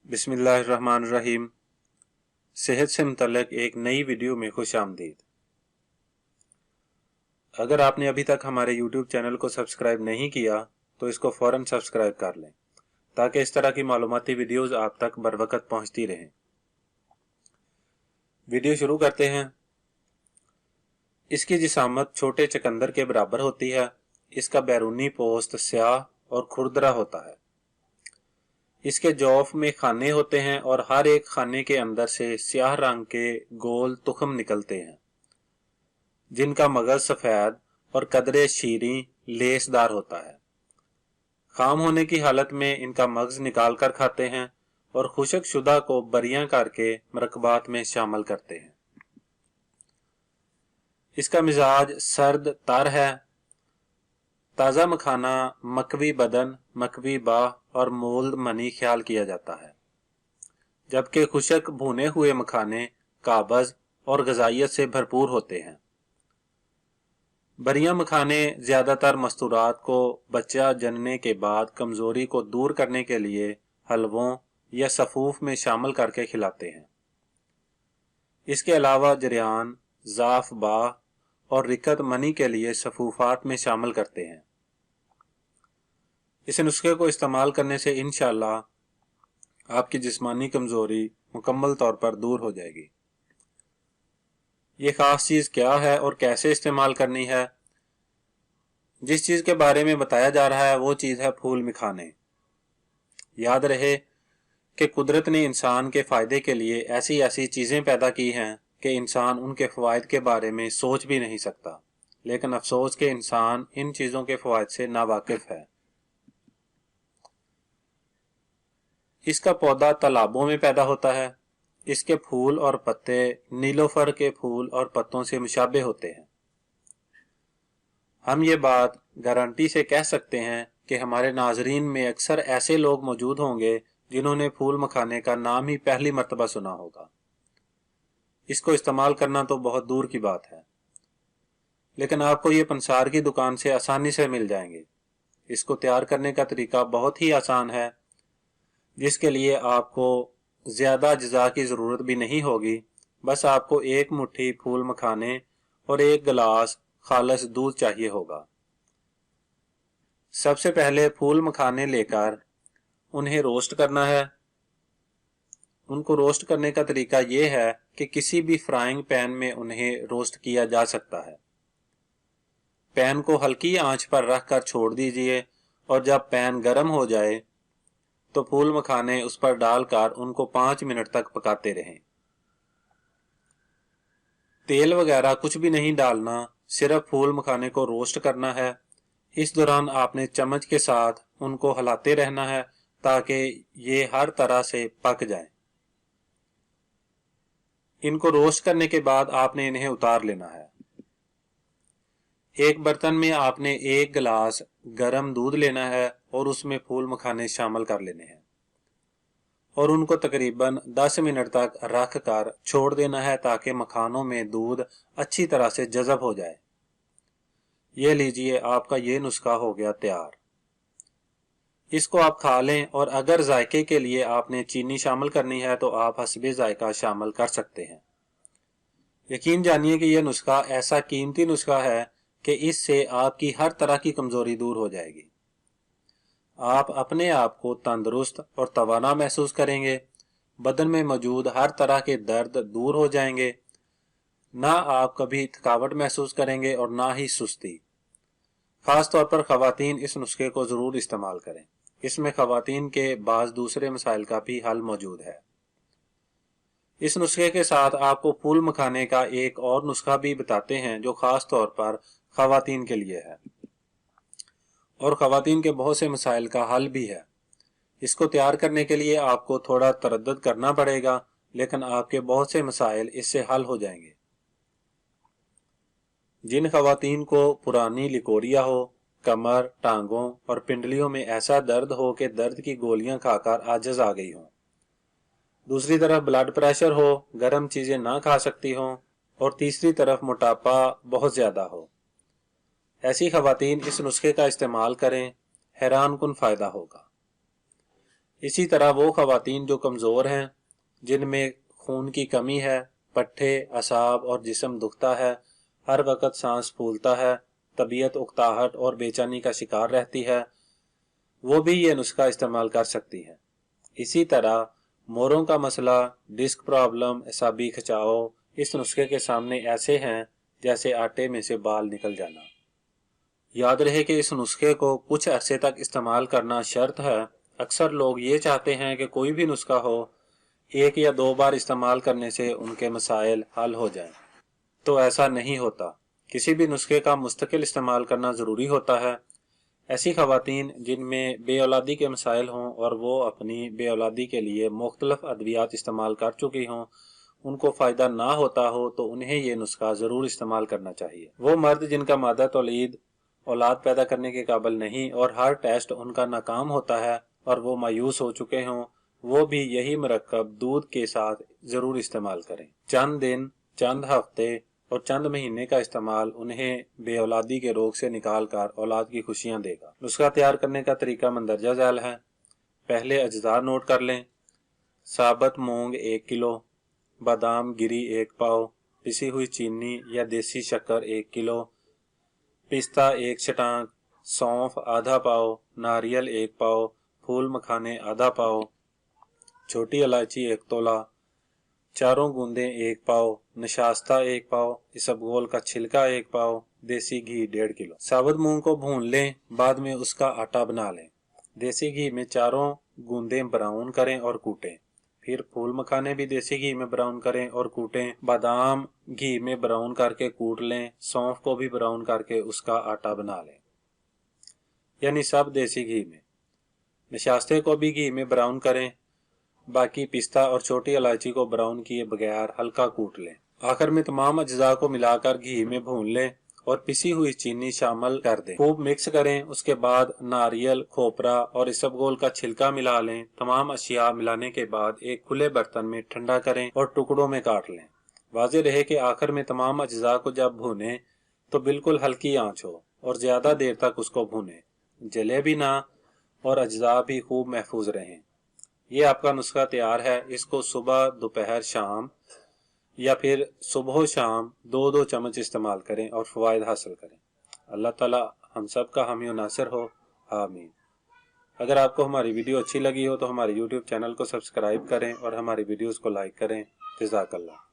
बिस्मिल्लाहिर्रहमानिर्रहीम। सेहत से मुतल्लिक एक नई वीडियो में खुश आमदीद। अगर आपने अभी तक हमारे यूट्यूब चैनल को सब्सक्राइब नहीं किया तो इसको फ़ौरन सब्सक्राइब कर लें ताकि इस तरह की मालूमाती वीडियोज़ आप तक बर वक्त पहुँचती रहें। वीडियो शुरू करते हैं। इसकी जिसामत छोटे चकंदर के बराबर होती है। इसका बैरूनी पोस्त स्याह और खुरदरा होता है। इसके जौफ में खाने होते हैं और हर एक खाने के अंदर से स्याह रंग के गोल तुखम निकलते हैं जिनका मगज सफेद और कदरे शीरी लेसदार होता है। खाम होने की हालत में इनका मगज निकाल कर खाते हैं और खुशक शुदा को बरियां करके मरकबात में शामिल करते हैं। इसका मिजाज सर्द तर है। ताज़ा मखाना मकवी बदन, मकवी बाह और मोल्ड मनी ख्याल किया जाता है, जबकि खुशक भुने हुए मखाने काबज और गजाइत से भरपूर होते हैं। बरिया मखाने ज़्यादातर मस्तूरात को बच्चा जनने के बाद कमज़ोरी को दूर करने के लिए हलवों या सफ़ूफ में शामिल करके खिलाते हैं। इसके अलावा जरियान, ज़ाफ़ बाह और रिकत मनी के लिए सफ़ूफ़ात में शामिल करते हैं। इस नुस्खे को इस्तेमाल करने से इंशाअल्लाह आपकी जिस्मानी कमज़ोरी मुकम्मल तौर पर दूर हो जाएगी। ये ख़ास चीज़ क्या है और कैसे इस्तेमाल करनी है? जिस चीज़ के बारे में बताया जा रहा है वो चीज़ है फूल मखाने। याद रहे कि कुदरत ने इंसान के फ़ायदे के लिए ऐसी ऐसी चीज़ें पैदा की हैं कि इंसान उनके फ़वाइद के बारे में सोच भी नहीं सकता, लेकिन अफसोस कि इंसान इन चीज़ों के फ़वाइद से नावाकिफ़ है। इसका पौधा तालाबों में पैदा होता है। इसके फूल और पत्ते नीलोफर के फूल और पत्तों से मुशाबे होते हैं। हम ये बात गारंटी से कह सकते हैं कि हमारे नाजरीन में अक्सर ऐसे लोग मौजूद होंगे जिन्होंने फूल मखाने का नाम ही पहली मर्तबा सुना होगा। इसको इस्तेमाल करना तो बहुत दूर की बात है, लेकिन आपको ये पंसार की दुकान से आसानी से मिल जाएंगे। इसको तैयार करने का तरीका बहुत ही आसान है, जिसके लिए आपको ज़्यादा अज्जा की ज़रूरत भी नहीं होगी। बस आपको एक मुट्ठी फूल मखाने और एक गिलास खालस दूध चाहिए होगा। सबसे पहले फूल मखाने लेकर उन्हें रोस्ट करना है। उनको रोस्ट करने का तरीका ये है कि किसी भी फ्राइंग पैन में उन्हें रोस्ट किया जा सकता है। पैन को हल्की आंच पर रखकर छोड़ दीजिए और जब पैन गर्म हो जाए तो फूल मखाने उस पर डालकर उनको 5 मिनट तक पकाते रहें। तेल वगैरह कुछ भी नहीं डालना, सिर्फ फूल मखाने को रोस्ट करना है। इस दौरान आपने चम्मच के साथ उनको हिलाते रहना है ताकि ये हर तरह से पक जाएं। इनको रोस्ट करने के बाद आपने इन्हें उतार लेना है। एक बर्तन में आपने एक गिलास गर्म दूध लेना है और उसमें फूल मखाने शामिल कर लेने हैं और उनको तकरीबन 10 मिनट तक रख कर छोड़ देना है ताकि मखानों में दूध अच्छी तरह से जज़ब हो जाए। ये लीजिए, आपका ये नुस्खा हो गया तैयार। इसको आप खा लें और अगर जायके के लिए आपने चीनी शामिल करनी है तो आप हस्बे जायका शामिल कर सकते हैं। यकीन जानिए कि यह नुस्खा ऐसा कीमती नुस्खा है कि इससे आपकी हर तरह की कमज़ोरी दूर हो जाएगी। आप अपने आप को तंदुरुस्त और तवाना महसूस करेंगे। बदन में मौजूद हर तरह के दर्द दूर हो जाएंगे। ना आप कभी थकावट महसूस करेंगे और ना ही सुस्ती। ख़ास तौर पर ख़वातीन इस नुस्खे को ज़रूर इस्तेमाल करें। इसमें ख़वातीन के बाज़ दूसरे मसाइल का भी हल मौजूद है। इस नुस्खे के साथ आपको फूल मखाने का एक और नुस्खा भी बताते हैं जो ख़ास तौर पर ख़वातीन के लिए है और ख़वातीन के बहुत से मसाइल का हल भी है। इसको तैयार करने के लिए आपको थोड़ा तरद्दुद करना पड़ेगा, लेकिन आपके बहुत से मसाइल इससे हल हो जाएंगे। जिन ख़वातीन को पुरानी लिकोरिया हो, कमर, टांगों और पिंडलियों में ऐसा दर्द हो कि दर्द की गोलियां खाकर आजिज़ आ गई हों, दूसरी तरफ ब्लड प्रेशर हो, गर्म चीज़ें ना खा सकती हों और तीसरी तरफ मोटापा बहुत ज़्यादा हो, ऐसी ख़वातीन इस नुस्खे का इस्तेमाल करें। हैरान कुन फ़ायदा होगा। इसी तरह वो ख़वातीन जो कमज़ोर हैं, जिनमें खून की कमी है, पट्ठे, असाब और जिस्म दुखता है, हर वक्त सांस फूलता है, तबीयत उकताहट और बेचैनी का शिकार रहती है, वो भी ये नुस्खा इस्तेमाल कर सकती है। इसी तरह मोरों का मसला, डिस्क प्रॉब्लम, असाबी खिंचाव इस नुस्खे के सामने ऐसे हैं जैसे आटे में से बाल निकल जाना। याद रहे कि इस नुस्खे को कुछ अरसे तक इस्तेमाल करना शर्त है। अक्सर लोग ये चाहते हैं कि कोई भी नुस्खा हो, 1 या 2 बार इस्तेमाल करने से उनके मसाइल हल हो जाएं। तो ऐसा नहीं होता। किसी भी नुस्खे का मुस्तकिल इस्तेमाल करना ज़रूरी होता है। ऐसी ख़वातीन जिनमें बेऔलादी के मसाइल हों और वो अपनी बेऔलादी के लिए मुख्तलिफ अद्वियात इस्तेमाल कर चुकी हों, उनको फ़ायदा ना होता हो, तो उन्हें ये नुस्खा ज़रूर इस्तेमाल करना चाहिए। वो मर्द जिनका मादा तौलीद औलाद पैदा करने के काबिल नहीं और हर टेस्ट उनका नाकाम होता है और वो मायूस हो चुके हों, वो भी यही मरकब दूध के साथ ज़रूर इस्तेमाल करें। चंद दिन, चंद हफ्ते और चंद महीने का इस्तेमाल उन्हें बेऔलादी के रोग से निकाल कर औलाद की खुशियां देगा। नुस्खा तैयार करने का तरीका मंदरजा झैल है। पहले अज्जा नोट कर लें। साबुत मूंग 1 किलो, बादाम गिरी 1 पाव, पिसी हुई चीनी या देसी शक्कर 1 किलो, पिस्ता 1 छटांक, सौंफ आधा पाव, नारियल 1 पाव, फूल मखाने आधा पाव, छोटी इलायची 1 तोला, चारों गूंदें 1 पाव, नशास्ता 1 पाव, इसबगोल का छिलका 1 पाव, देसी घी 1.5 किलो। साबुत मूंग को भून लें, बाद में उसका आटा बना लें। देसी घी में चारों गूंदें ब्राउन करें और कूटें। फिर फूल मखाने भी देसी घी में ब्राउन करें और कूटें। बादाम घी में ब्राउन करके कूट लें। सौंफ को भी ब्राउन करके उसका आटा बना लें, यानी सब देसी घी में। नशास्ते को भी घी में ब्राउन करें। बाकी पिस्ता और छोटी इलायची को ब्राउन किए बगैर हल्का कूट लें। आखिर में तमाम अज्जा को मिलाकर घी में भून लें और पिसी हुई चीनी शामिल कर दें। खूब मिक्स करें। उसके बाद नारियल, खोपरा और इसबगोल का छिलका मिला लें। तमाम अशिया मिलाने के बाद एक खुले बर्तन में ठंडा करें और टुकड़ों में काट लें। वाज़ेह रहे कि आखिर में तमाम अज्जा को जब भूनें तो बिल्कुल हल्की आंच हो और ज़्यादा देर तक उसको भूनें, जले भी ना और अज्जा भी खूब महफूज रहें। ये आपका नुस्खा तैयार है। इसको सुबह, दोपहर, शाम या फिर सुबह शाम 2-2 चम्मच इस्तेमाल करें और फ़वाइद हासिल करें। अल्लाह ताला हम सब का हामी और नासिर हो, आमीन। अगर आपको हमारी वीडियो अच्छी लगी हो तो हमारे YouTube चैनल को सब्सक्राइब करें और हमारी वीडियोस को लाइक करें। जज़ाकल्लाह।